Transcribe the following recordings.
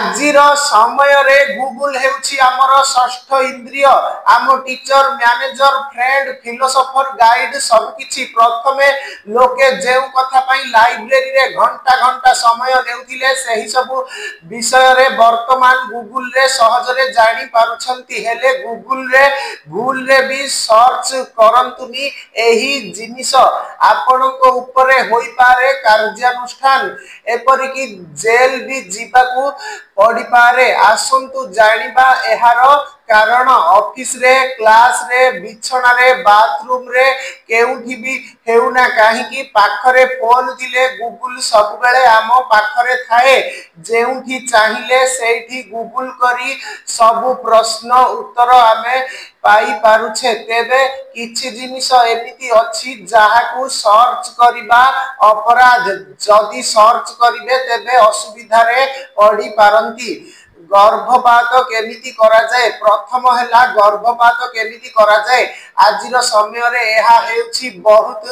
आजिर समय रे गूगल हेउछि आमर षष्ठ इंद्रिय आम teacher manager friend philosopher guide सब किछि प्रथमे लोके जेउ कथा पई लाइब्रेरी रे घंटा घंटा समय देउथिले सेही सब विषय रे वर्तमान गूगल रे सहज रे जानि पारुछंती हेले गूगल रे भी सर्च करंतुनी एही जिनिस आपनको ऊपर होई पारे कार्यानुष्ठान एपरिकी जेल भी जीवाकू पड़ी पारे आसंतु जानिबा एहार कारण ऑफिस रे क्लास रे बिछना रे बाथरूम रे केउठी भी हेउना काहे की पाखरे फोन दिले गूगल सब बेले आम पाखरे थाए जेउठी चाहिए सेठी गूगल करी सब प्रश्न उत्तर आमे पाई पारुछे तेबे किछि जिनिस एमिति अछि जाहाकू सर्च करिबा अपराध जदि सर्च करिवे तेबे असुविधा रे पड़ी पारंती गर्भपात केमिति करा जाए प्रथम हैला गर्भपात केमिति करा जाए आजिर समय रे एहा हेउछि बहुत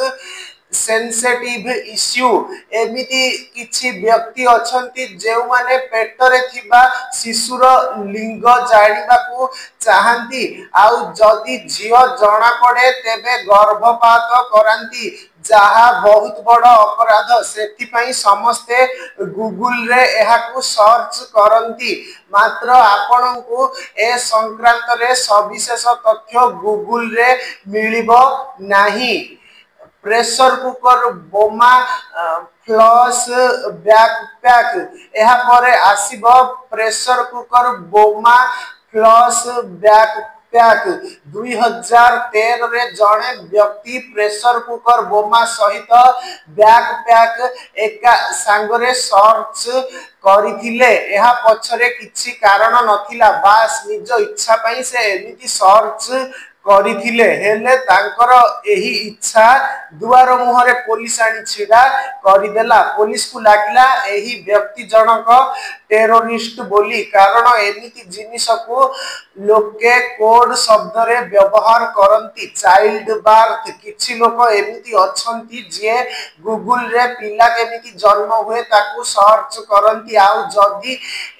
सेंसिटिव इश्यू एमिति किछि व्यक्ति अछंती जेउ माने पेटरे थिबा शिशुर लिंग जानिबाकू चाहंती आउ जदि झियो जणा पड़े तेबे गर्भपात करांती जहा बहुत बड़ अपराध सेति पई समस्ते गूगल रे एहाकू सर्च करंती मात्र आपनकू ए संक्रांत रे सविशेष तथ्य गूगल रे मिलिबो नाही प्रेशर कुकर बोमा फ्लश बैकपैक एहा परे आसीबो प्रेशर कुकर बोमा फ्लश बैकपैक 2013 रे जणे व्यक्ति प्रेशर कुकर बोमा सहित बैकपैक एका सांगरे सर्च करिथिले एहा पछरे किछि कारण नथिला बास निज इच्छा पई से एमिति सर्च करिथिले हेले तांकर एही इच्छा दुआर मुहरे पुलिस आनी छिडा करिदेला पुलिस को लागिला एही व्यक्ति जनक टेररिस्ट बोली कारण एमिति जिनिस को लोके कोड शब्द रे व्यवहार करंती चाइल्ड बार्थ किछि लोक एमिति अछंती जे गूगल रे पिला केमिति जन्म हुए ताकू सर्च करंती आउ जदी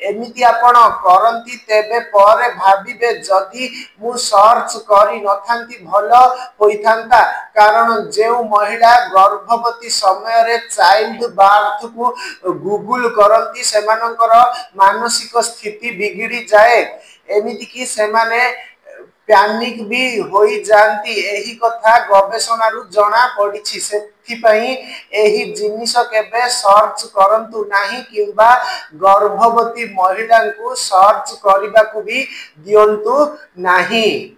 एमिति आपण करंती तेबे परे भाबिबे जदी मु सर्च करी नथांती भलो होइथांता कारण जेउ महिला गर्भवती समय रे चाइल्ड बार्थ को गूगल करंती सेमानकर मानसिक स्थिति बिगिड़ी जाए एमिति कि सेमाने पैनिक भी होई जानती एही कथा गवेषणा रु जणा पड़िछि सेथि पई एही जिनिस केबे सर्च करंतु नाही किबा गर्भवती महिला को सर्च करिबा को भी दियंतु नाही।